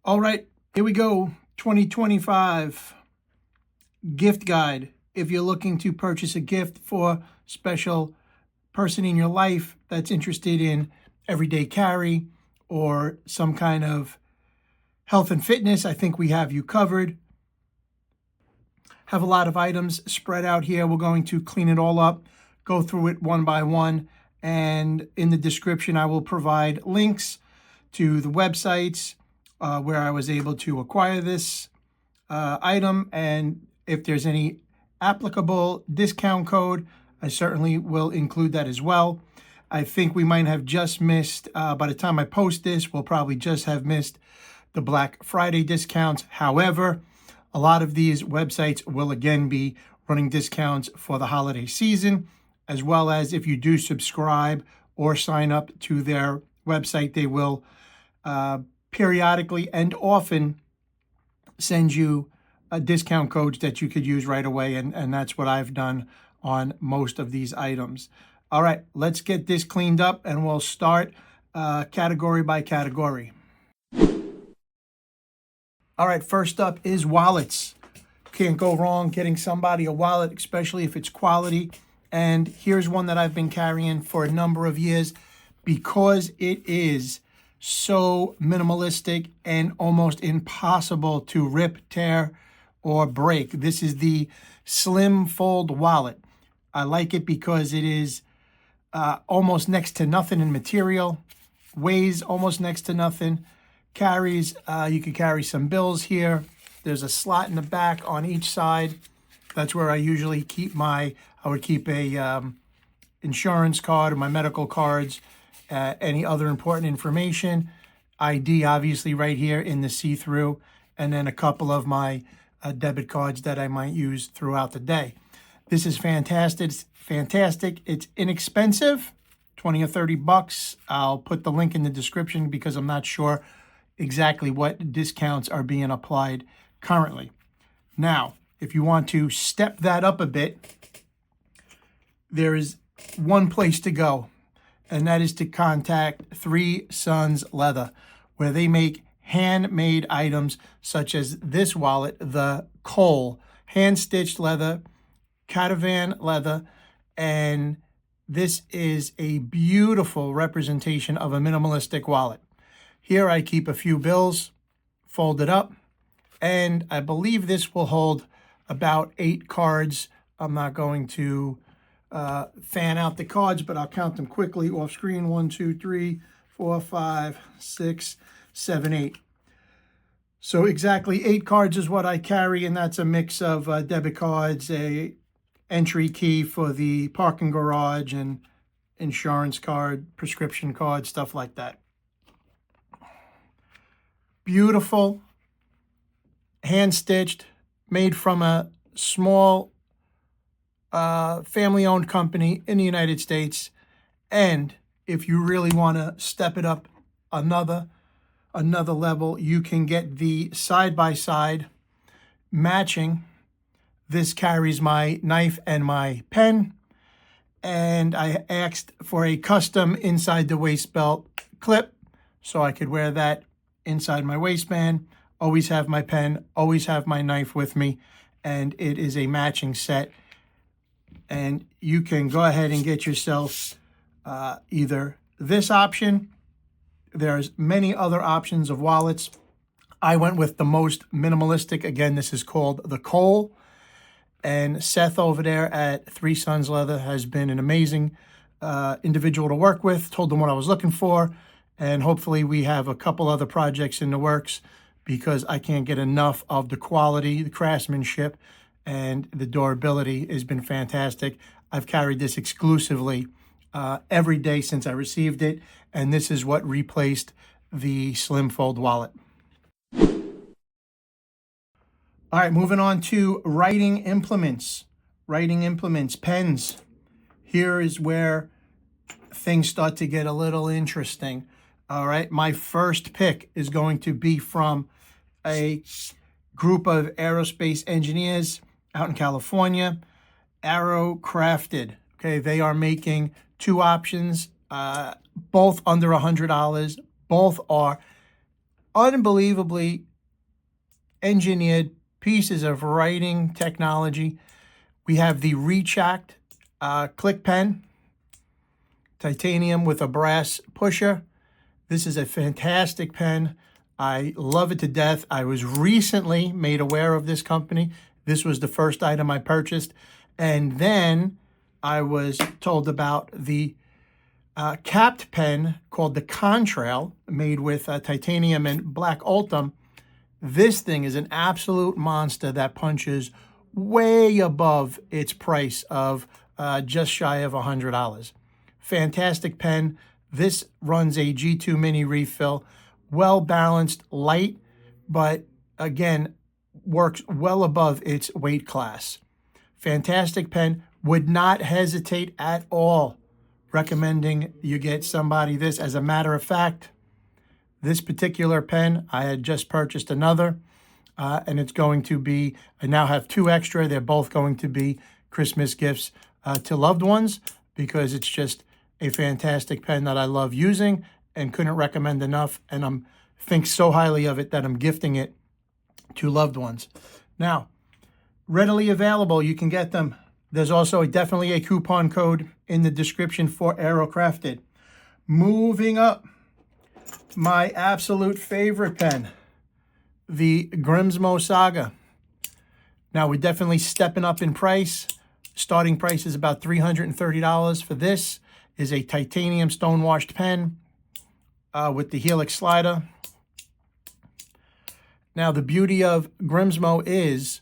All right, here we go. 2025 gift guide. If you're looking to purchase a gift for a special person in your life that's interested in everyday carry or some kind of health and fitness, I think we have you covered. Have a lot of items spread out here. We're going to clean it all up, go through it one by one, and in the description I will provide links to the websites where I was able to acquire this item, and if there's any applicable discount code, I certainly will include that as well. I think we might have just missed, by the time I post this, we'll probably just have missed the Black Friday discounts. However, a lot of these websites will again be running discounts for the holiday season, as well as if you do subscribe or sign up to their website, they will periodically and often send you discount codes that you could use right away, and that's what I've done on most of these items. All right, let's get this cleaned up, and we'll start category by category. All right, first up is wallets. Can't go wrong getting somebody a wallet, especially if it's quality. And here's one that I've been carrying for a number of years because it is so minimalistic and almost impossible to rip, tear, or break. This is the Slimfold Wallet. I like it because it is almost next to nothing in material, weighs almost next to nothing, carries, you could carry some bills here. There's a slot in the back on each side. That's where I usually keep I would keep a insurance card or my medical cards, any other important information, ID obviously right here in the see-through, and then a couple of my debit cards that I might use throughout the day. This is fantastic. It's fantastic. It's inexpensive, 20 or 30 bucks. I'll put the link in the description because I'm not sure exactly what discounts are being applied currently. Now, if you want to step that up a bit, there is one place to go, and that is to contact Three Sons Leather, where they make handmade items such as this wallet, the Cole, hand-stitched leather, catavan leather, and this is a beautiful representation of a minimalistic wallet. Here I keep a few bills folded up, and I believe this will hold about 8 cards. I'm not going to fan out the cards, but I'll count them quickly off screen. 1, 2, 3, 4, 5, 6, 7, 8. So exactly 8 cards is what I carry, and that's a mix of debit cards, a entry key for the parking garage, and insurance card, prescription card, stuff like that. Beautiful, hand-stitched, made from a small family-owned company in the United States. And if you really want to step it up another level, you can get the side-by-side matching. This carries my knife and my pen, and I asked for a custom inside the waist belt clip so I could wear that inside my waistband. Always have my pen, always have my knife with me, and it is a matching set. And you can go ahead and get yourself either this option. There's many other options of wallets. I went with the most minimalistic. Again, this is called the Cole. And Seth over there at Three Sons Leather has been an amazing individual to work with. Told them what I was looking for. And hopefully we have a couple other projects in the works because I can't get enough of the quality, the craftsmanship, and the durability has been fantastic. I've carried this exclusively every day since I received it, and this is what replaced the Slimfold Wallet. All right, moving on to writing implements. Writing implements, pens. Here is where things start to get a little interesting. All right, my first pick is going to be from a group of aerospace engineers out in California, Aero Crafted. Okay, they are making 2 options, both under $100. Both are unbelievably engineered pieces of writing technology. We have the Rechact click pen, titanium with a brass pusher. This is a fantastic pen. I love it to death. I was recently made aware of this company. This was the first item I purchased. And then I was told about the capped pen called the Contrail, made with titanium and black ultim. This thing is an absolute monster that punches way above its price of just shy of $100. Fantastic pen. This runs a G2 mini refill, well balanced, light, but again, works well above its weight class. Fantastic pen. Would not hesitate at all recommending you get somebody this. As a matter of fact, this particular pen, I had just purchased another, and it's going to be, I now have 2 extra. They're both going to be Christmas gifts to loved ones, because it's just a fantastic pen that I love using and couldn't recommend enough. And I'm think so highly of it that I'm gifting it to loved ones. Now, readily available, you can get them. There's also definitely a coupon code in the description for Aerocrafted. Moving up, my absolute favorite pen, the Grimsmo Saga. Now, we're definitely stepping up in price. Starting price is about $330 for this. Is a titanium stone-washed pen with the helix slider. Now, the beauty of Grimsmo is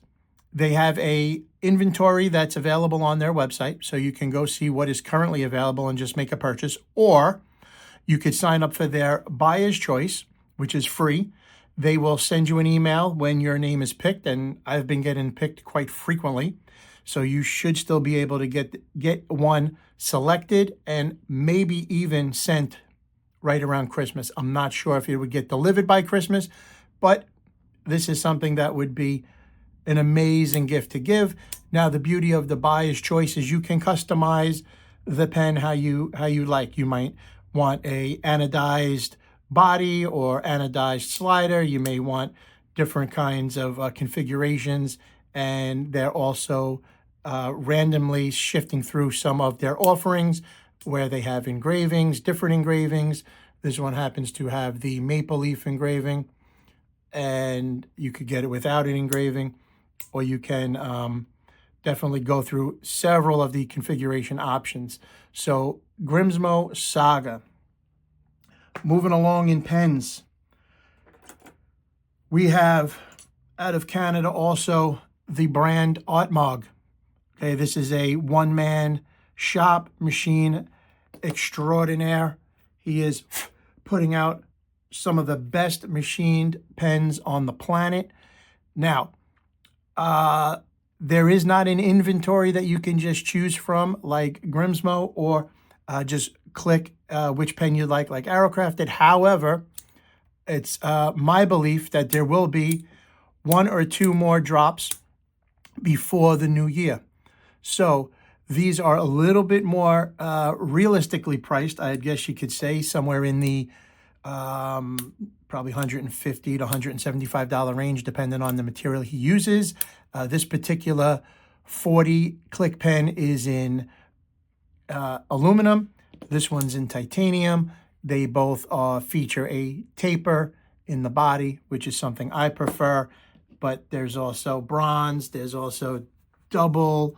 they have a inventory that's available on their website, so you can go see what is currently available and just make a purchase, or you could sign up for their Buyer's Choice, which is free. They will send you an email when your name is picked, and I've been getting picked quite frequently. So you should still be able to get one selected and maybe even sent right around Christmas. I'm not sure if it would get delivered by Christmas, but this is something that would be an amazing gift to give. Now, the beauty of the Buyer's Choice is you can customize the pen how you like. You might want a anodized body or anodized slider. You may want different kinds of configurations, and they're also randomly shifting through some of their offerings where they have engravings, different engravings. This one happens to have the maple leaf engraving, and you could get it without an engraving, or you can definitely go through several of the configuration options. So Grimsmo Saga. Moving along in pens, we have out of Canada also the brand Artmog. Okay, this is a one-man shop machine extraordinaire. He is putting out some of the best machined pens on the planet. Now, there is not an inventory that you can just choose from like Grimsmo, or just click which pen you like Aerocrafted. However, it's my belief that there will be 1 or 2 more drops before the new year. So these are a little bit more realistically priced, I guess you could say, somewhere in the probably $150 to $175 range, depending on the material he uses. This particular 40 click pen is in aluminum. This one's in titanium. They both feature a taper in the body, which is something I prefer. But there's also bronze. There's also double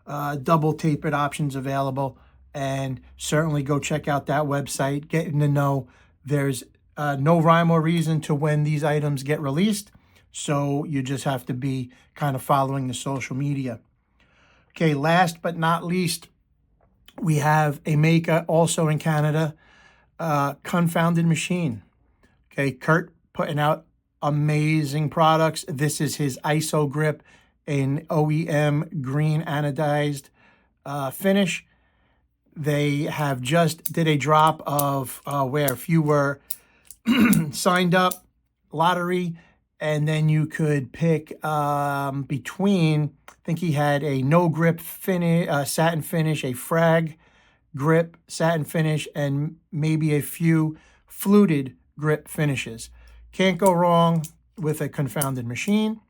tapered options available. And certainly go check out that website, getting to know there's no rhyme or reason to when these items get released. So you just have to be kind of following the social media. Okay, last but not least, we have a maker also in Canada, Confounded Machine. Okay, Kurt putting out amazing products. This is his ISO grip in OEM green anodized finish. They have just did a drop of where if you were signed up, lottery, and then you could pick between, I think he had a no grip finish, satin finish, a frag grip satin finish, and maybe a few fluted grip finishes. Can't go wrong with a confounded machine.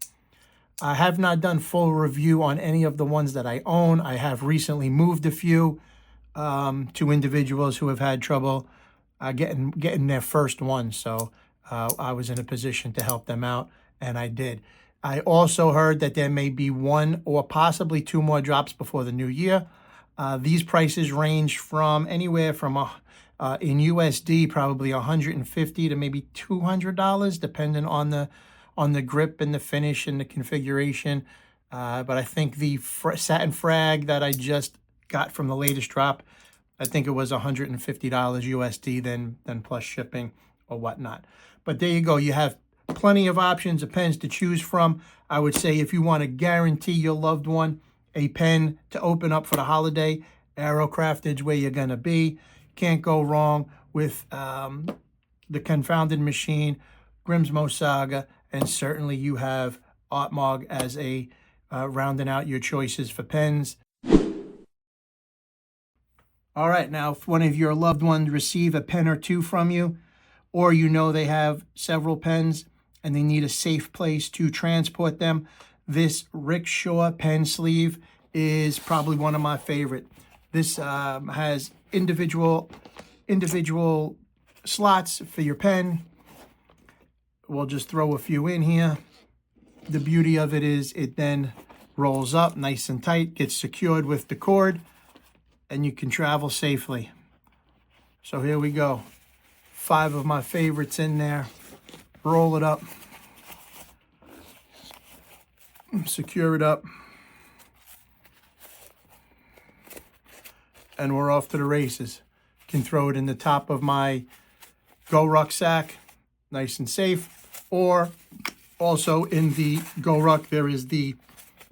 I have not done full review on any of the ones that I own. I have recently moved a few to individuals who have had trouble getting their first one. So I was in a position to help them out, and I did. I also heard that there may be one or possibly two more drops before the new year. These prices range from anywhere from in USD probably $150 to maybe $200, depending on the grip and the finish and the configuration. But I think the satin frag that I just got from the latest drop, I think it was $150 USD, then plus shipping or whatnot. But there you go. You have plenty of options of pens to choose from. I would say if you want to guarantee your loved one a pen to open up for the holiday, Aerocrafted's where you're going to be. Can't go wrong with the Confounded Machine, Grimsmo Saga, and certainly you have Artmog as a rounding out your choices for pens. All right, now if one of your loved ones receive a pen or two from you, or you know they have several pens and they need a safe place to transport them, this rickshaw pen sleeve is probably one of my favorite. This has individual slots for your pen. We'll just throw a few in here. The beauty of it is it then rolls up nice and tight, gets secured with the cord, and you can travel safely. So here we go. 5 of my favorites in there. Roll it up. Secure it up. And we're off to the races. Can throw it in the top of my Go rucksack, nice and safe. Or also in the Go Ruck, there is the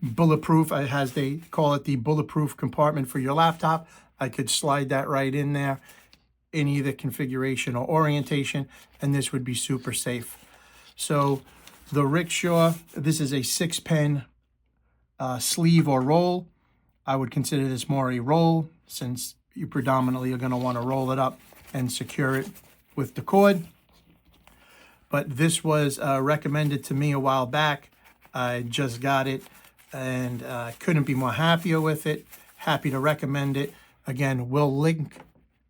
bulletproof, they call it the bulletproof compartment for your laptop. I could slide that right in there in either configuration or orientation, and this would be super safe. So the rickshaw, this is a 6-pen sleeve or roll. I would consider this more a roll, since you predominantly are going to want to roll it up and secure it with the cord. But this was recommended to me a while back. I just got it and couldn't be more happier with it. Happy to recommend it. Again, we'll link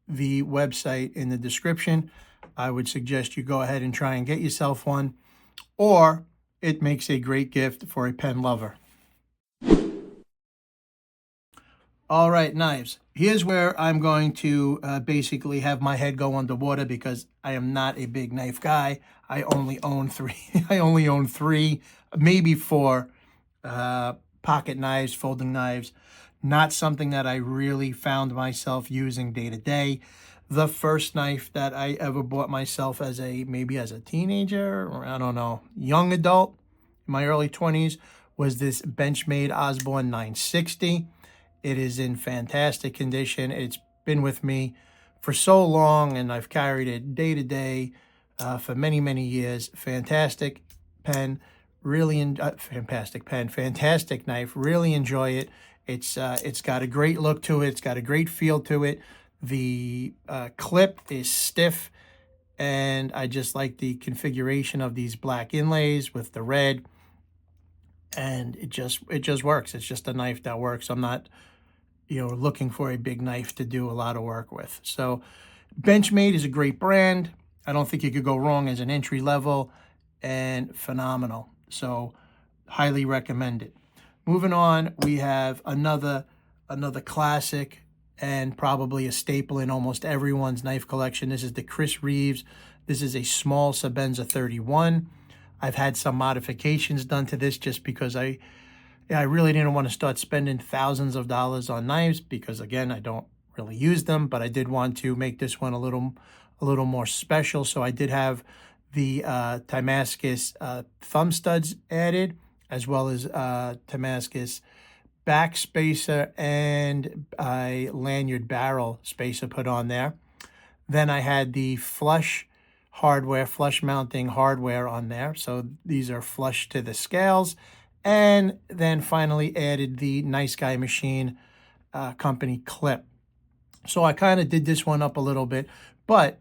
the website in the description. I would suggest you go ahead and try and get yourself one, or it makes a great gift for a pen lover. All right, knives. Here's where I'm going to basically have my head go underwater because I am not a big knife guy. I only own 3. I only own 3, maybe 4 pocket knives, folding knives. Not something that I really found myself using day to day. The first knife that I ever bought myself maybe as a teenager, or I don't know, young adult, in my early 20s, was this Benchmade Osborne 960. It is in fantastic condition. It's been with me for so long, and I've carried it day to day for many, many years. Fantastic pen, fantastic knife. Really enjoy it. It's got a great look to it. It's got a great feel to it. The clip is stiff, and I just like the configuration of these black inlays with the red. And it just works. It's just a knife that works. I'm not, looking for a big knife to do a lot of work with. So Benchmade is a great brand. I don't think you could go wrong as an entry level, and phenomenal. So highly recommend it. Moving on, we have another classic and probably a staple in almost everyone's knife collection. This is the Chris Reeves. This is a small Sabenza 31. I've had some modifications done to this just because I really didn't want to start spending thousands of dollars on knives because, again, I don't really use them, but I did want to make this one a little more special. So I did have the Damascus thumb studs added, as well as Damascus back spacer and a lanyard barrel spacer put on there. Then I had the flush mounting hardware on there. So these are flush to the scales. And then finally added the Nice Guy Machine company clip. So I kind of did this one up a little bit, but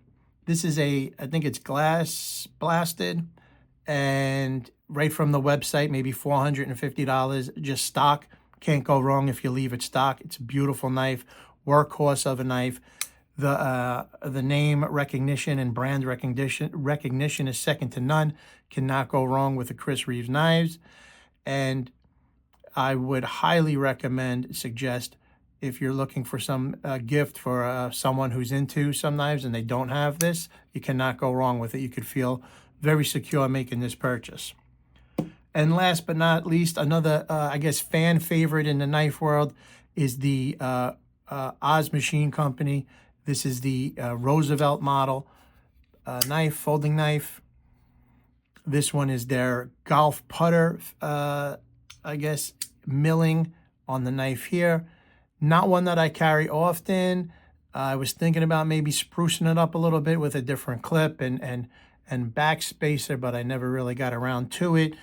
This is I think it's glass blasted, and right from the website, maybe $450, just stock. Can't go wrong if you leave it stock. It's a beautiful knife, workhorse of a knife. The name recognition and brand recognition is second to none. Cannot go wrong with the Chris Reeves knives. And I would highly suggest, if you're looking for some gift for someone who's into some knives and they don't have this, you cannot go wrong with it. You could feel very secure making this purchase. And last but not least, another, I guess, fan favorite in the knife world is the Oz Machine Company. This is the Roosevelt model knife, folding knife. This one is their golf putter, I guess, milling on the knife here. Not one that I carry often. I was thinking about maybe sprucing it up a little bit with a different clip and back spacer, but I never really got around to it.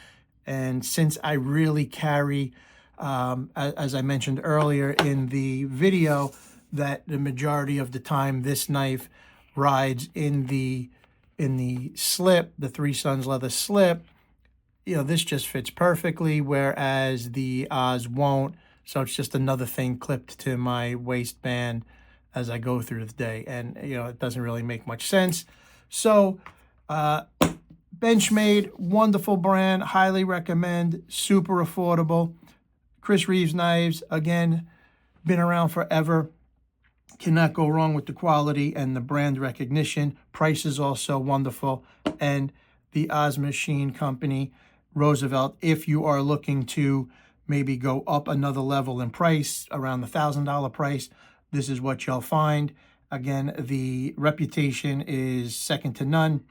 And since I really carry, as I mentioned earlier in the video, that the majority of the time this knife rides in the slip, the Three Sons leather slip, this just fits perfectly, whereas the Oz won't. So it's just another thing clipped to my waistband as I go through the day. And, it doesn't really make much sense. So, Benchmade, wonderful brand, highly recommend, super affordable. Chris Reeves knives, again, been around forever. Cannot go wrong with the quality and the brand recognition. Price is also wonderful. And the Oz Machine Company, Roosevelt, if you are looking to maybe go up another level in price, around the $1,000 price, this is what you'll find. Again, the reputation is second to none,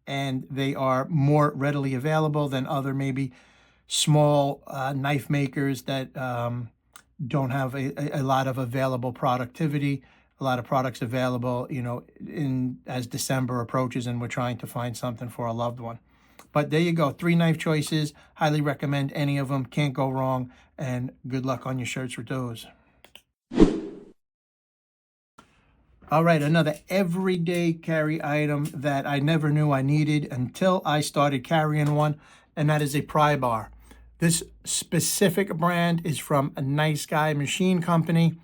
and they are more readily available than other maybe small knife makers that don't have a lot of available productivity, a lot of products available, as December approaches and we're trying to find something for a loved one. But there you go, 3 knife choices. Highly recommend any of them. Can't go wrong. And good luck on your shirts with those. All right, another everyday carry item that I never knew I needed until I started carrying one, and that is a pry bar. This specific brand is from a Nice Guy Machine Company,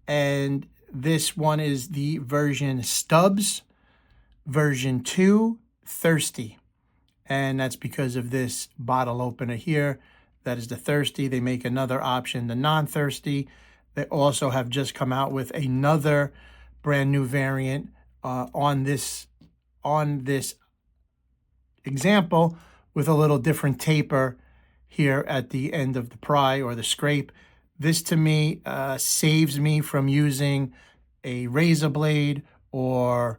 and this one is the version Stubbs, version 2, Thirsty. And that's because of this bottle opener here. That is the Thirsty. They make another option, the non-thirsty. They also have just come out with another brand new variant on this example with a little different taper here at the end of the pry or the scrape. This to me saves me from using a razor blade or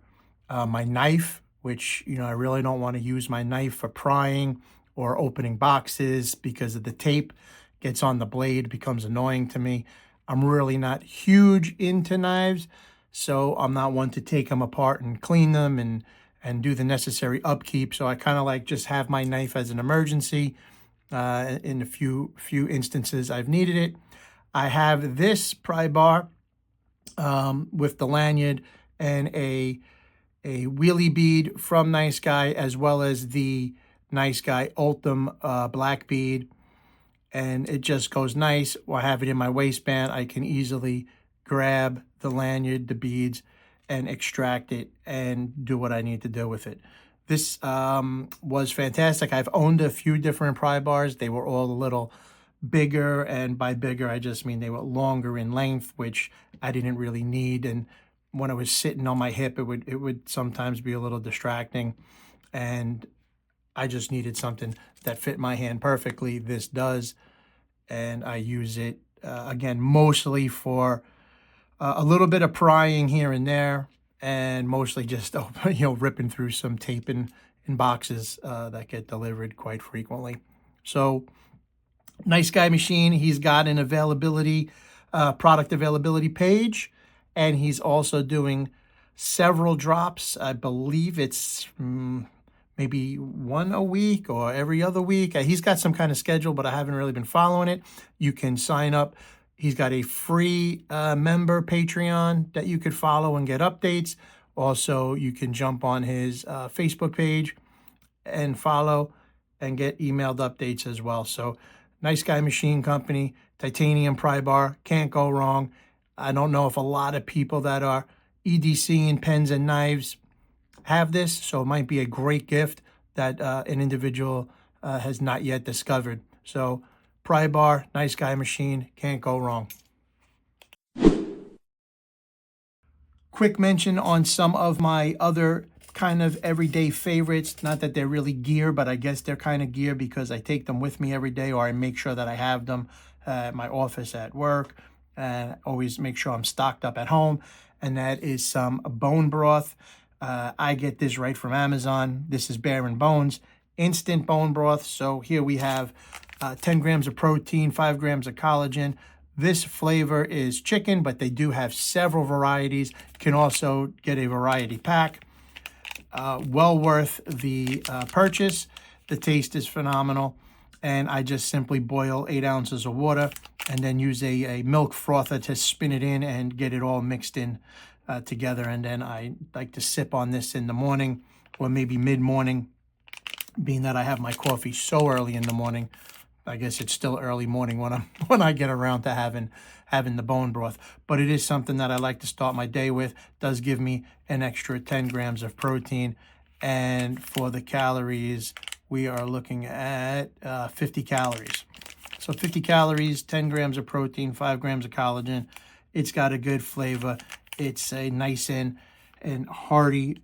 my knife, which, I really don't want to use my knife for prying or opening boxes because of the tape gets on the blade, becomes annoying to me. I'm really not huge into knives, so I'm not one to take them apart and clean them and do the necessary upkeep. So I kind of like just have my knife as an emergency in a few instances I've needed it. I have this pry bar with the lanyard and a wheelie bead from Nice Guy, as well as the Nice Guy Ultim black bead. And it just goes nice. I have it in my waistband. I can easily grab the lanyard, the beads, and extract it and do what I need to do with it. This was fantastic. I've owned a few different pry bars. They were all a little bigger, and by bigger, I just mean they were longer in length, which I didn't really need. And when I was sitting on my hip, it would sometimes be a little distracting, and I just needed something that fit my hand perfectly. This does, and I use it, again, mostly for a little bit of prying here and there, and mostly just ripping through some tape in boxes that get delivered quite frequently. So, Nice Guy Machine, he's got an availability, product availability page, and he's also doing several drops. I believe it's maybe one a week or every other week. He's got some kind of schedule, but I haven't really been following it. You can sign up. He's got a free member Patreon that you could follow and get updates, Also, you can jump on his Facebook page and follow and get emailed updates as well. So, Nice Guy Machine Company, titanium pry bar, can't go wrong. I don't know if a lot of people that are EDC and pens and knives have this, so it might be a great gift that an individual has not yet discovered. So, pry bar, Nice Guy Machine, can't go wrong. Quick mention on some of my other kind of everyday favorites. Not that they're really gear, but I guess they're kind of gear because I take them with me every day, or I make sure that I have them at my office, at work, and always make sure I'm stocked up at home. And that is some bone broth. I get this right from Amazon. This is Bare and Bones instant bone broth. So here we have 10 grams of protein, 5 grams of collagen. This flavor is chicken, but they do have several varieties. You can also get a variety pack. Well worth the purchase. The taste is phenomenal. And I just simply boil 8 ounces of water and then use a milk frother to spin it in and get it all mixed in together. And then I like to sip on this in the morning or maybe mid-morning, being that I have my coffee so early in the morning. I guess it's still early morning when I get around to having the bone broth. But it is something that I like to start my day with. It does give me an extra 10 grams of protein. And for the calories, we are looking at 50 calories. So 50 calories, 10 grams of protein, 5 grams of collagen. It's got a good flavor. It's a nice and hearty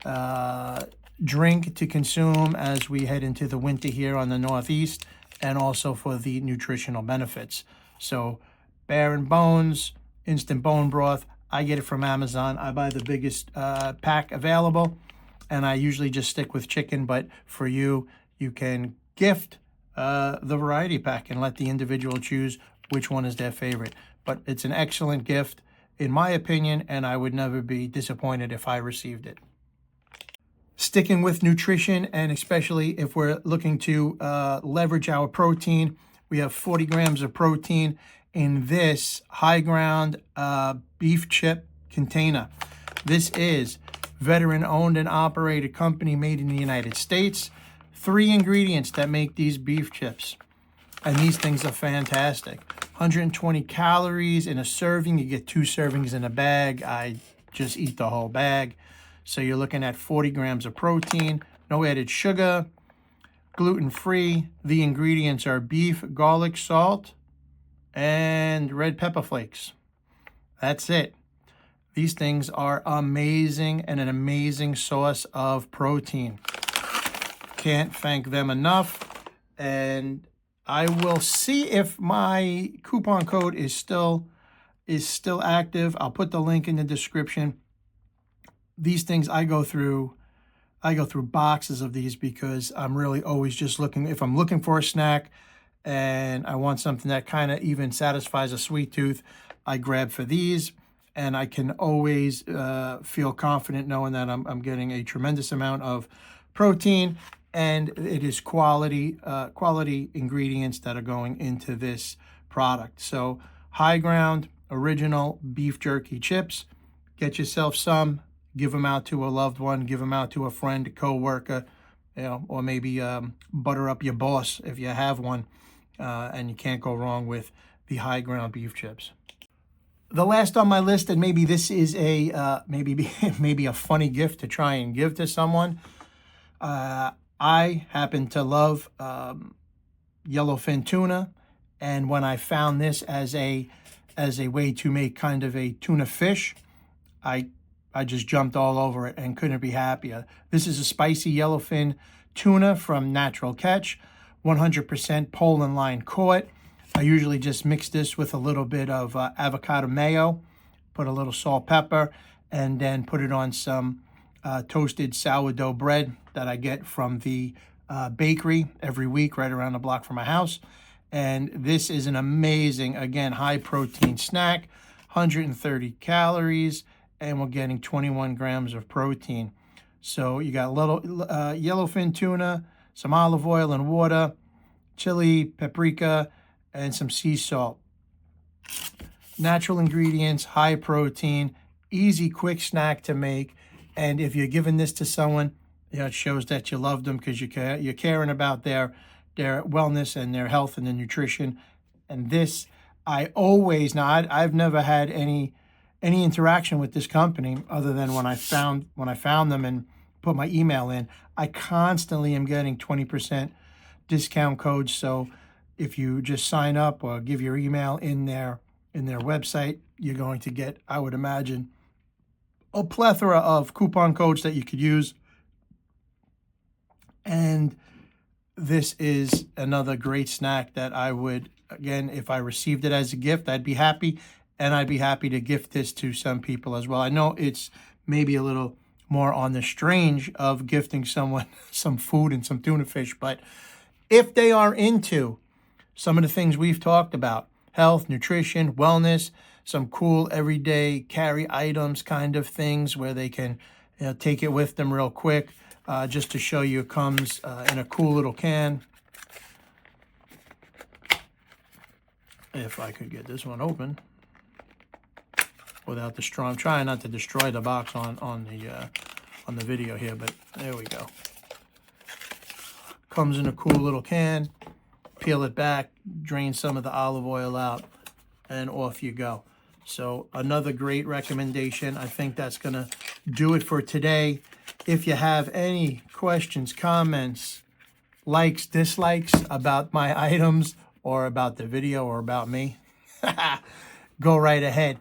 drink to consume as we head into the winter here on the Northeast, and also for the nutritional benefits. So Bare and Bones, instant bone broth. I get it from Amazon. I buy the biggest pack available, and I usually just stick with chicken. But for you, you can gift the variety pack and let the individual choose which one is their favorite. But it's an excellent gift, in my opinion, and I would never be disappointed if I received it. Sticking with nutrition, and especially if we're looking to leverage our protein, we have 40 grams of protein in this high ground beef chip container. This is veteran owned and operated company made in the United States. 3 ingredients that make these beef chips. And these things are fantastic. 120 calories in a serving. You get 2 servings in a bag. I just eat the whole bag. So you're looking at 40 grams of protein, no added sugar, gluten-free. The ingredients are beef, garlic, salt, and red pepper flakes. That's it. These things are amazing and an amazing source of protein. Can't thank them enough. And I will see if my coupon code is still active. I'll put the link in the description. These things I go through boxes of these because I'm really always just looking. If I'm looking for a snack and I want something that kind of even satisfies a sweet tooth, I grab for these, and I can always feel confident knowing that I'm getting a tremendous amount of protein, and it is quality ingredients that are going into this product. So high ground original beef jerky chips. Get yourself some. Give them out to a loved one. Give them out to a friend, a co-worker, or maybe butter up your boss if you have one. And you can't go wrong with the high ground beef chips. The last on my list, and maybe this is a maybe a funny gift to try and give to someone. I happen to love yellowfin tuna, and when I found this as a way to make kind of a tuna fish, I just jumped all over it and couldn't be happier. This is a spicy yellowfin tuna from Natural Catch, 100% pole and line caught. I usually just mix this with a little bit of avocado mayo, put a little salt, pepper, and then put it on some toasted sourdough bread that I get from the bakery every week right around the block from my house. And this is an amazing, again, high protein snack, 130 calories, and we're getting 21 grams of protein. So you got a little yellowfin tuna, some olive oil and water, chili, paprika, and some sea salt. Natural ingredients, high protein, easy, quick snack to make, And if you're giving this to someone, it shows that you love them because you're caring about their wellness and their health and their nutrition. And this, I've never had any interaction with this company other than when I found them and put my email in. I constantly am getting 20% discount codes. So if you just sign up or give your email in their website, you're going to get, I would imagine, a plethora of coupon codes that you could use. And this is another great snack that I would, again, if I received it as a gift, I'd be happy. And I'd be happy to gift this to some people as well. I know it's maybe a little more on the strange of gifting someone some food and some tuna fish, but if they are into some of the things we've talked about, health, nutrition, wellness, some cool everyday carry items kind of things where they can take it with them real quick, just to show you it comes in a cool little can. If I could get this one open without I'm trying not to destroy the box on the video here, but there we go. Comes in a cool little can. Peel it back, drain some of the olive oil out, and off you go. So another great recommendation. I think that's gonna do it for today. If you have any questions, comments, likes, dislikes about my items or about the video or about me, go right ahead.